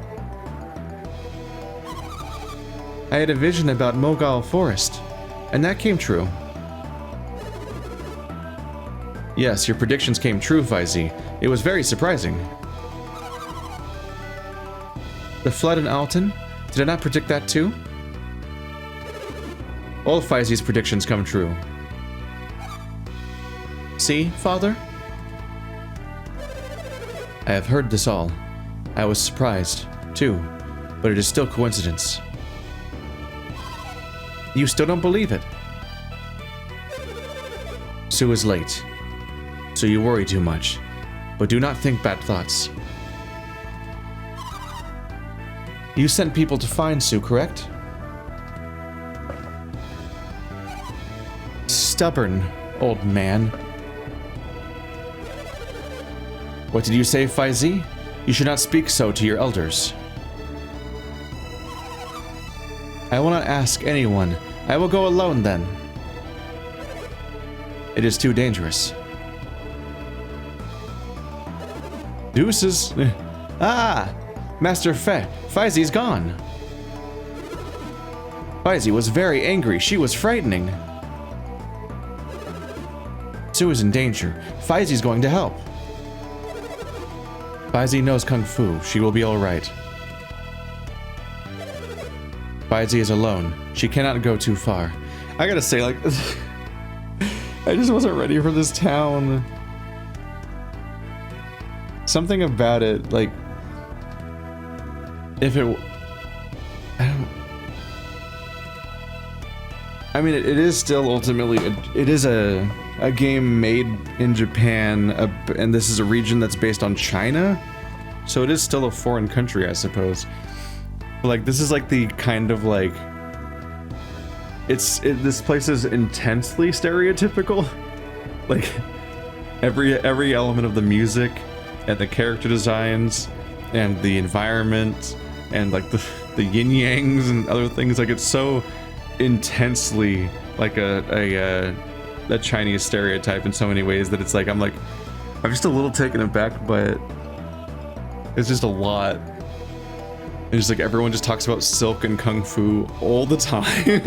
I had a vision about Mogal Forest, and that came true. Yes, your predictions came true, Faizi. It was very surprising. The flood in Alton? Did I not predict that too? All Faizi's predictions come true. See, Father? I have heard this all. I was surprised, too, but it is still coincidence. You still don't believe it? Sue is late, so you worry too much, but do not think bad thoughts. You sent people to find Sue, correct? Stubborn, old man. What did you say, Faizi? You should not speak so to your elders. I will not ask anyone. I will go alone then. It is too dangerous. Deuces. Master Faizi's gone. Faizi was very angry. She was frightening. Sue is in danger. Faizi's going to help. Faizi knows Kung Fu. She will be alright. Faizi is alone. She cannot go too far. I gotta say, like, I just wasn't ready for this town. Something about it, like, if it... I mean, it is still ultimately... It is a game made in Japan, and this is a region that's based on China, so it is still a foreign country, I suppose. But like, this is like the kind of like, this place is intensely stereotypical. Like, every element of the music, and the character designs, and the environment, and like the yin yangs and other things, like it's so intensely like a Chinese stereotype in so many ways that it's like I'm just a little taken aback by it. It's just a lot. And just like everyone just talks about silk and kung fu all the time.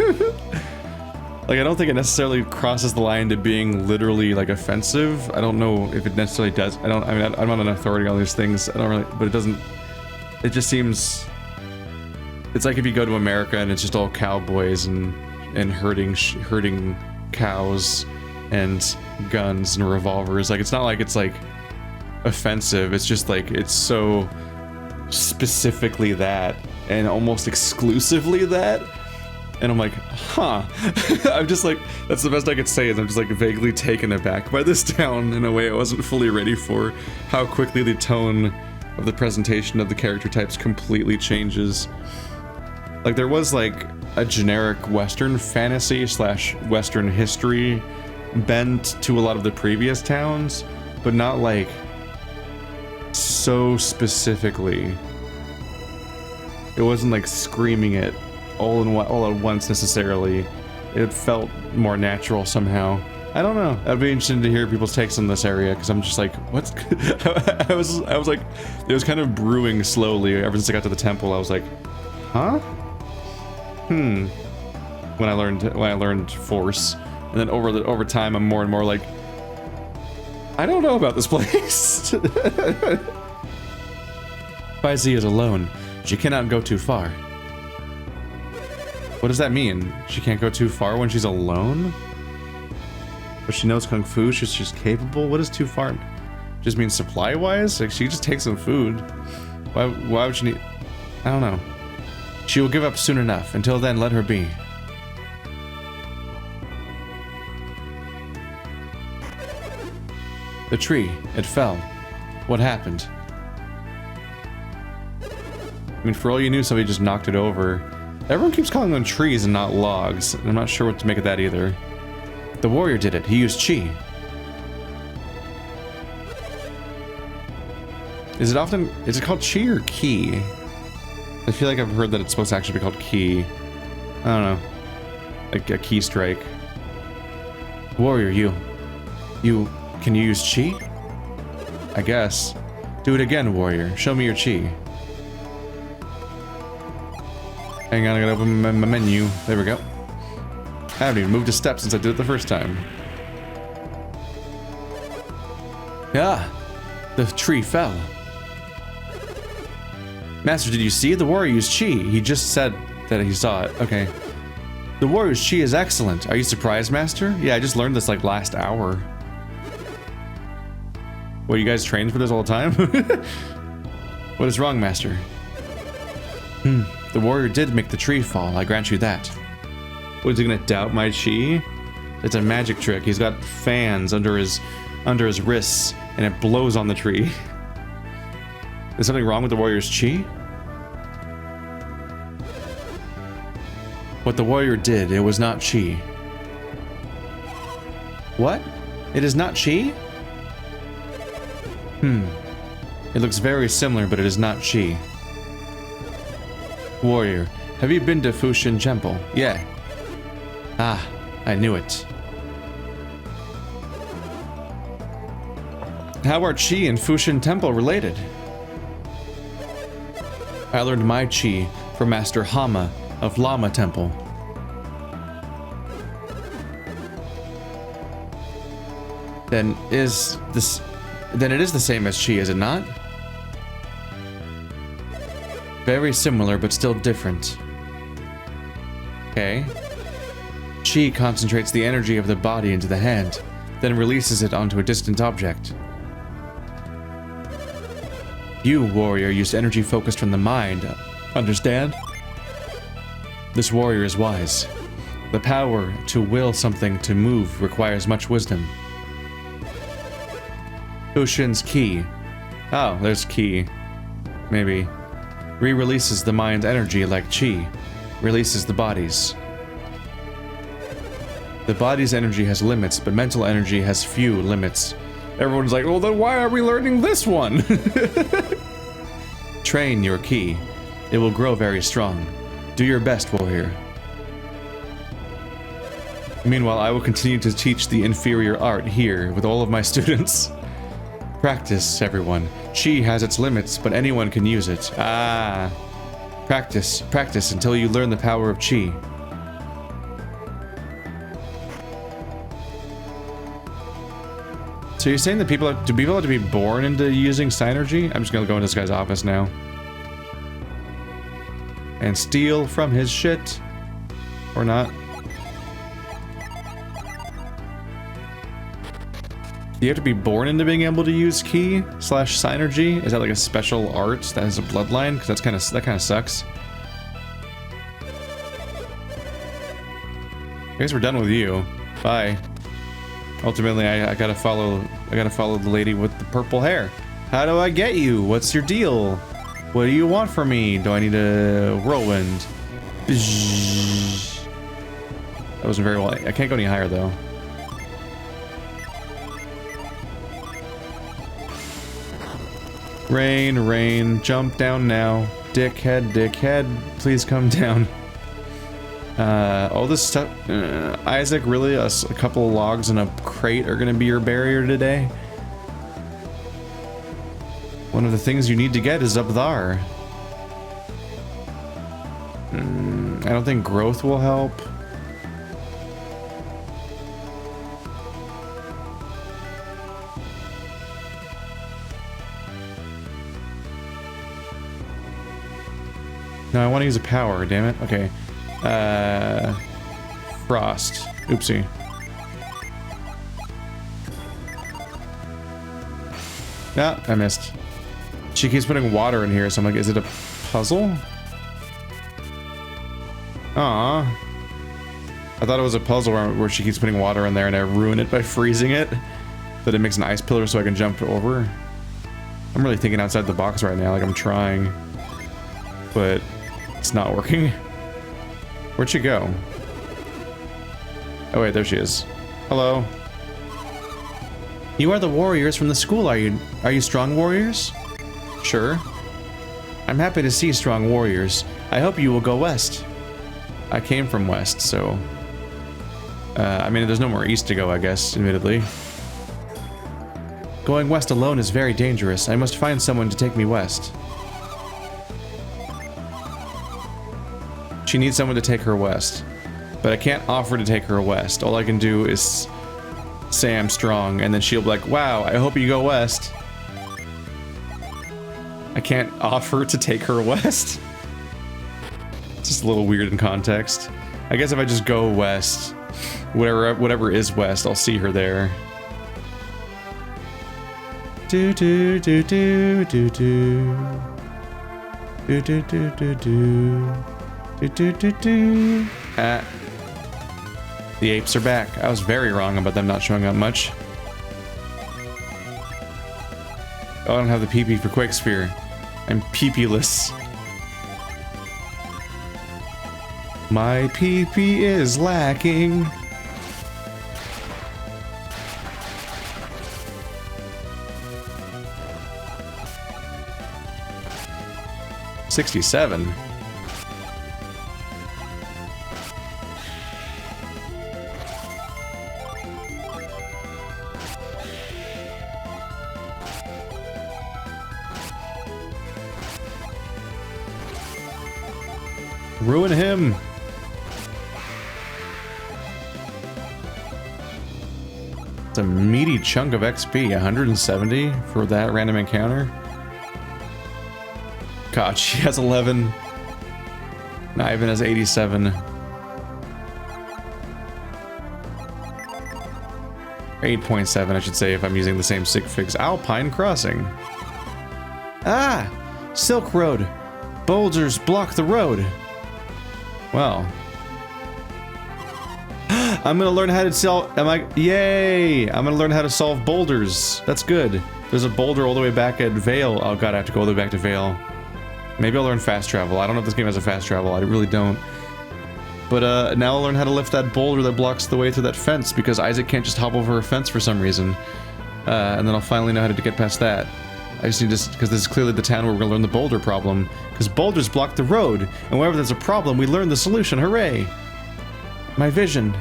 Like, I don't think it necessarily crosses the line to being literally like offensive. I don't know if it necessarily does. I'm not an authority on these things. I don't really, but it doesn't. It just seems. It's like if you go to America and it's just all cowboys and herding cows and guns and revolvers. Like, it's not like it's like offensive. It's just like it's so specifically that and almost exclusively that. And I'm like, huh. I'm just like, that's the best I could say, is I'm just like vaguely taken aback by this town in a way I wasn't fully ready for. How quickly the tone of the presentation of the character types completely changes. Like, there was like a generic Western fantasy / Western history bent to a lot of the previous towns, but not like so specifically. It wasn't like screaming it all at once necessarily. It felt more natural somehow. I don't know. I'd be interested to hear people's takes on this area, because I'm just like, what's... I was like, it was kind of brewing slowly ever since I got to the temple. I was like, huh? When I learned force, and then over time I'm more and more like, I don't know about this place. Faizi is alone. She cannot go too far. What does that mean? She can't go too far when she's alone? But she knows Kung Fu, she's capable? What is too far? Just means supply-wise? Like, she just takes some food. Why would she need... I don't know. She will give up soon enough. Until then, let her be. The tree. It fell. What happened? I mean, for all you knew, somebody just knocked it over. Everyone keeps calling them trees and not logs. I'm not sure what to make of that either. The warrior did it. He used chi. Is it called chi or ki? I feel like I've heard that it's supposed to actually be called ki. I don't know. Like a key strike. Warrior, can you use chi? I guess. Do it again, warrior. Show me your chi. Hang on, I gotta open my menu. There we go. I haven't even moved a step since I did it the first time. Ah! The tree fell. Master, did you see? The warrior used chi. He just said that he saw it. Okay. The warrior's chi is excellent. Are you surprised, Master? Yeah, I just learned this like last hour. What, you guys trained for this all the time? What is wrong, Master? The warrior did make the tree fall. I grant you that. What, is he gonna doubt my chi? It's a magic trick. He's got fans under his wrists, and it blows on the tree. Is something wrong with the warrior's chi? What the warrior did, it was not chi. What? It is not chi? It looks very similar, but it is not chi. Warrior, have you been to Fuxian Temple? Yeah. Ah, I knew it. How are chi and Fuxian Temple related? I learned my chi from Master Hama of Lama Temple. Then it is the same as chi, is it not? Very similar, but still different. Okay. Chi concentrates the energy of the body into the hand, then releases it onto a distant object. You, warrior, used energy focused from the mind. Understand? This warrior is wise. The power to will something to move requires much wisdom. Fuxian's ki. Oh, there's ki. Maybe. Re-releases the mind's energy like chi. Releases the body's. The body's energy has limits, but mental energy has few limits. Everyone's like, well, then why are we learning this one? Train your ki. It will grow very strong. Do your best, warrior. Meanwhile, I will continue to teach the inferior art here with all of my students. Practice, everyone. Chi has its limits, but anyone can use it. Ah. Practice, practice until you learn the power of chi. So you're saying that do people have to be born into using Psynergy? I'm just gonna go in this guy's office now. And steal from his shit. Or not. Do you have to be born into being able to use ki / Psynergy? Is that like a special art that has a bloodline? Because that kind of sucks. I guess we're done with you. Bye. Ultimately, I gotta follow the lady with the purple hair. How do I get you? What's your deal? What do you want from me? Do I need a whirlwind? That wasn't very well. I can't go any higher though. Rain, rain, jump down now. Dickhead, dickhead, please come down. All this stuff. Isaac, really? A couple of logs and a crate are gonna be your barrier today? One of the things you need to get is up there. I don't think growth will help. No, I want to use a power, damn it. Okay. Frost. Oopsie. Ah, I missed. She keeps putting water in here, so I'm like, is it a puzzle? Aww. I thought it was a puzzle where she keeps putting water in there and I ruin it by freezing it. That it makes an ice pillar so I can jump over. I'm really thinking outside the box right now, like I'm trying. But it's not working. Where'd she go? Oh wait, there she is. Hello. You are the warriors from the school, are you? Are you strong warriors? Sure. I'm happy to see strong warriors. I hope you will go west. I came from west, so... I mean, there's no more east to go, I guess, admittedly. Going west alone is very dangerous. I must find someone to take me west. She needs someone to take her west. But I can't offer to take her west. All I can do is say I'm strong, and then she'll be like, wow, I hope you go west. I can't offer to take her west. It's just a little weird in context. I guess if I just go west, whatever is west, I'll see her there. Do do do do do do do do do do do do do do. Ah. The apes are back. I was very wrong about them not showing up much. Oh, I don't have the PP for Quake Sphere. I'm PP-less. My PP is lacking. $67. Ruin him. It's a meaty chunk of XP, 170 for that random encounter. God, she has 11. Ivan has 87. 8.7, I should say, if I'm using the same sig figs. Alpine Crossing. Ah! Silk Road. Boulders block the road. Well. I'm gonna learn how to yay! I'm gonna learn how to solve boulders. That's good. There's a boulder all the way back at Vale. Oh god, I have to go all the way back to Vale. Maybe I'll learn fast travel. I don't know if this game has a fast travel. I really don't. But now I'll learn how to lift that boulder that blocks the way through that fence, because Isaac can't just hop over a fence for some reason. And then I'll finally know how to get past that. I just need to, because this is clearly the town where we're gonna learn the boulder problem. Because boulders block the road, and whenever there's a problem, we learn the solution. Hooray! My vision,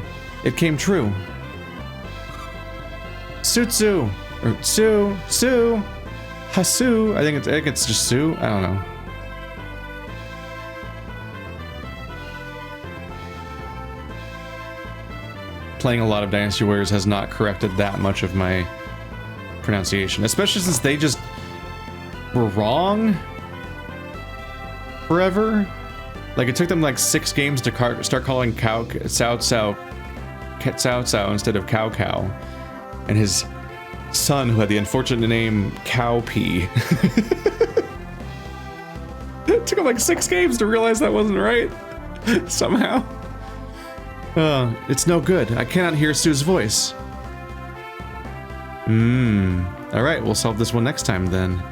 it came true. Sutsu, or Sue, Hasu. I think it's just Sue. I don't know. Playing a lot of Dynasty Warriors has not corrected that much of my pronunciation, especially since they just were wrong forever. Like, it took them like 6 games to start calling Cao Cao instead of Cow Cow, and his son, who had the unfortunate name Cowpea. It took him like 6 games to realize that wasn't right. Somehow. It's no good. I cannot hear Sue's voice. Alright, we'll solve this one next time then.